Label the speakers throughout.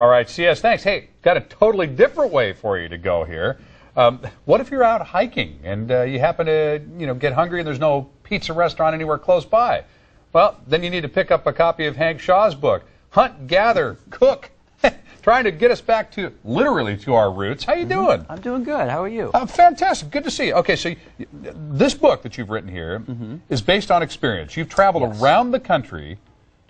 Speaker 1: All right, CS, thanks. Hey, got a totally different way for you to go here. What if you're out hiking and you happen to, get hungry and there's no pizza restaurant anywhere close by? Well, then you need to pick up a copy of Hank Shaw's book, Hunt, Gather, Cook, trying to get us back to, literally, to our roots. How you doing?
Speaker 2: I'm doing good. How are you?
Speaker 1: Fantastic. Good to see you. Okay, so this book that you've written here is based on experience. You've traveled around the country,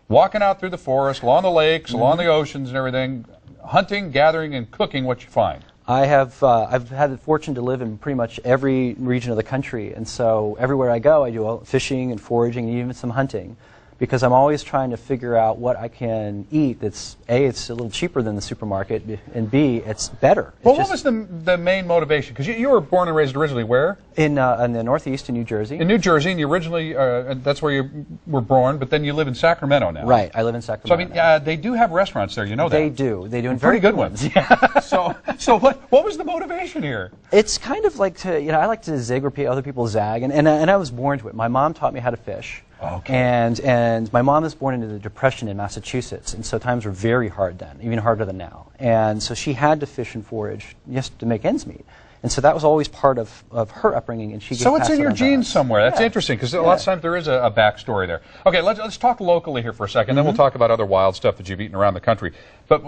Speaker 1: walking out through the forest, along the lakes, along the oceans and everything, hunting, gathering, and cooking what you find.
Speaker 2: I've had the fortune to live in pretty much every region of the country, and so everywhere I go I do fishing and foraging and even some hunting, because I'm always trying to figure out what I can eat that's, A, it's a little cheaper than the supermarket, and B, it's better.
Speaker 1: Well, what was the main motivation? Because you were born and raised originally where?
Speaker 2: In the Northeast in New Jersey.
Speaker 1: In New Jersey, and you originally, that's where you were born, but then you live in Sacramento now.
Speaker 2: Right, I live in Sacramento.
Speaker 1: So, I mean, they do have restaurants there, you know that.
Speaker 2: They do. They do, and
Speaker 1: very good ones. Yeah. So what was the motivation here?
Speaker 2: It's kind of like I like to zig where other people zag, and I was born to it. My mom taught me how to fish.
Speaker 1: Okay.
Speaker 2: And my mom was born into the Depression in Massachusetts, and so times were very hard then, even harder than now. And so she had to fish and forage just to make ends meet. And so that was always part of her upbringing, and she
Speaker 1: So it's in your genes somewhere. That's
Speaker 2: yeah.
Speaker 1: interesting, because a lot of times there is a backstory there. Okay, let's talk locally here for a second, then we'll talk about other wild stuff that you've eaten around the country. But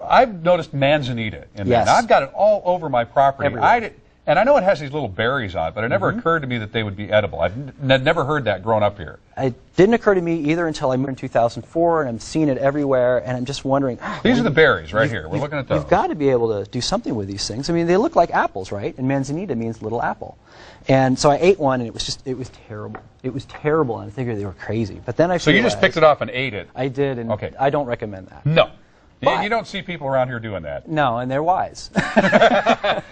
Speaker 1: I've noticed manzanita in there. Now, I've got it all over my property. And I know it has these little berries on it, but it never occurred to me that they would be edible. I've never heard that growing up here.
Speaker 2: It didn't occur to me either until I moved in 2004, and I'm seeing it everywhere, and I'm just wondering...
Speaker 1: These are the berries right here. We're looking at those.
Speaker 2: You've got to be able to do something with these things. I mean, they look like apples, right? And manzanita means little apple. And so I ate one, and it was terrible. It was terrible, and I figured they were crazy. But then I
Speaker 1: So you just picked it off and ate it?
Speaker 2: I did, and I don't recommend that.
Speaker 1: No. You don't see people around here doing that.
Speaker 2: No, and they're wise.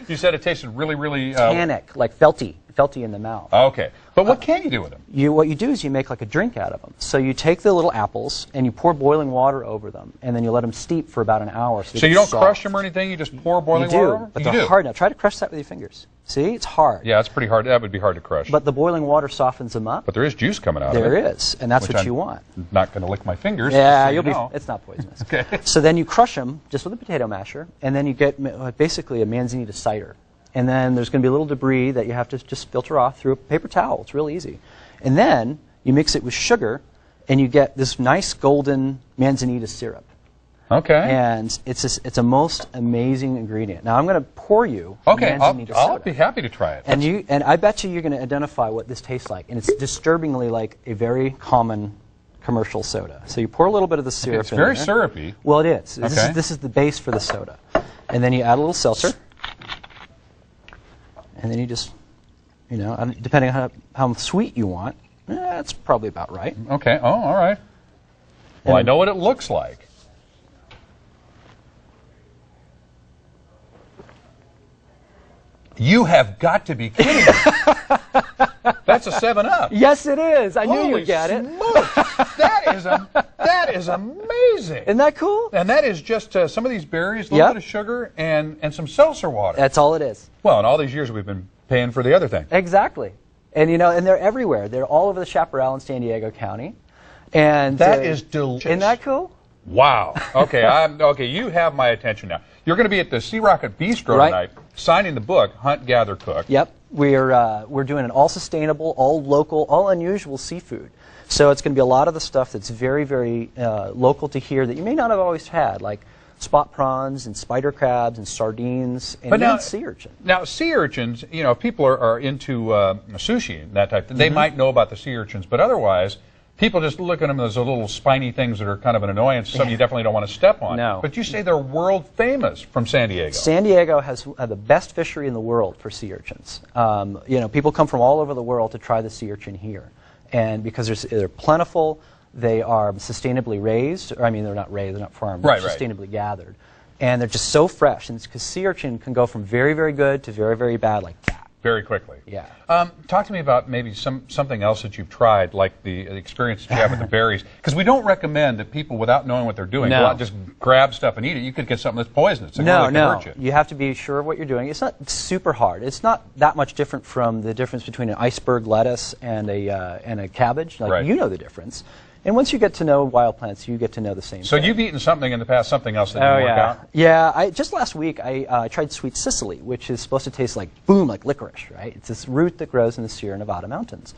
Speaker 1: You said it tasted really, really...
Speaker 2: tannic, like felty in the mouth.
Speaker 1: Okay. But what can you do with them?
Speaker 2: What you do is you make like a drink out of them. So you take the little apples and you pour boiling water over them, and then you let them steep for about an hour.
Speaker 1: So you don't crush them or anything? You just pour boiling water over them?
Speaker 2: But they're hard. Now try to crush that with your fingers. See, it's hard.
Speaker 1: Yeah, it's pretty hard. That would be hard to crush.
Speaker 2: But the boiling water softens them up.
Speaker 1: But there is juice coming out of it.
Speaker 2: There is, and that's what you want.
Speaker 1: Not going to lick my fingers.
Speaker 2: Yeah, it's not poisonous.
Speaker 1: Okay.
Speaker 2: So then you crush them just with a potato masher, and then you get basically a manzanita cider. And then there's going to be a little debris that you have to just filter off through a paper towel. It's real easy. And then you mix it with sugar, and you get this nice golden manzanita syrup.
Speaker 1: Okay.
Speaker 2: And it's a most amazing ingredient. Now I'm going to pour you manzanita
Speaker 1: I'll
Speaker 2: soda.
Speaker 1: be happy to try it.
Speaker 2: And I bet you're going to identify what this tastes like. And it's disturbingly like a very common commercial soda. So you pour a little bit of the syrup in there.
Speaker 1: It's very syrupy.
Speaker 2: Well, it is.
Speaker 1: Okay.
Speaker 2: This is the base for the soda. And then you add a little seltzer. And then you just, depending on how sweet you want, that's probably about right.
Speaker 1: Okay. Oh, all right. Well, I know what it looks like. You have got to be kidding me. That's a 7-Up.
Speaker 2: Yes, it is. I knew you'd get it.
Speaker 1: That is amazing.
Speaker 2: Isn't that cool?
Speaker 1: And that is just some of these berries, a little bit of sugar, and some seltzer water.
Speaker 2: That's all it is.
Speaker 1: Well, in all these years we've been paying for the other thing.
Speaker 2: Exactly. And and they're everywhere. They're all over the chaparral in San Diego County. And
Speaker 1: that is delicious.
Speaker 2: Isn't that cool?
Speaker 1: Wow. Okay, okay, you have my attention now. You're going to be at the Sea Rocket Bistro tonight, signing the book, Hunt, Gather, Cook.
Speaker 2: Yep. We're doing an all sustainable, all local, all unusual seafood. So it's going to be a lot of the stuff that's very, very local to here that you may not have always had, like spot prawns and spider crabs and sardines and even sea urchins. Now,
Speaker 1: sea urchins, if people are into sushi and that type, they might know about the sea urchins, but otherwise, people just look at them as little spiny things that are kind of an annoyance, something you definitely don't want to step on.
Speaker 2: No.
Speaker 1: But you say they're world famous from San Diego.
Speaker 2: San Diego has the best fishery in the world for sea urchins. People come from all over the world to try the sea urchin here. And because they're plentiful, they are sustainably raised. Or, I mean, they're not raised, they're not farmed, they're sustainably gathered. And they're just so fresh. And because sea urchin can go from very, very good to very, very bad like that.
Speaker 1: Very quickly.
Speaker 2: Yeah.
Speaker 1: Talk to me about maybe something else that you've tried, like the experience that you have with the berries. Because we don't recommend that people, without knowing what they're doing, go out and just grab stuff and eat it. You could get something that's poisonous. It really can hurt you.
Speaker 2: You have to be sure of what you're doing. It's not super hard. It's not that much different from the difference between an iceberg lettuce and a cabbage. Like, you know the difference. And once you get to know wild plants, you get to know the same
Speaker 1: So
Speaker 2: thing.
Speaker 1: you've eaten something in the past, something else that didn't work out?
Speaker 2: Yeah, just last week I tried sweet Sicily, which is supposed to taste like, boom, like licorice, right? It's this root that grows in the Sierra Nevada mountains.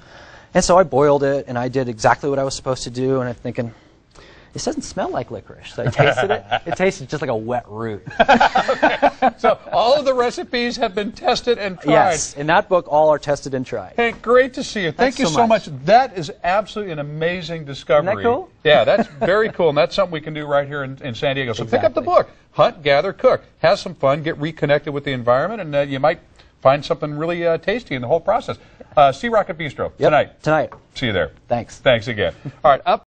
Speaker 2: And so I boiled it, and I did exactly what I was supposed to do, and I'm thinking, this doesn't smell like licorice. So I tasted it. It tasted just like a wet root.
Speaker 1: Okay. So all of the recipes have been tested and tried.
Speaker 2: Yes, in that book, all are tested and tried.
Speaker 1: Hey, great to see you. Thank you so much. That is absolutely an amazing discovery.
Speaker 2: Isn't that cool?
Speaker 1: Yeah, that's very cool, and that's something we can do right here in San Diego. So
Speaker 2: Exactly.
Speaker 1: pick up the book, Hunt, Gather, Cook. Have some fun, get reconnected with the environment, and you might find something really tasty in the whole process. Sea Rocket Bistro,
Speaker 2: Yep,
Speaker 1: tonight.
Speaker 2: Tonight.
Speaker 1: See you there.
Speaker 2: Thanks.
Speaker 1: Thanks again. All right, up.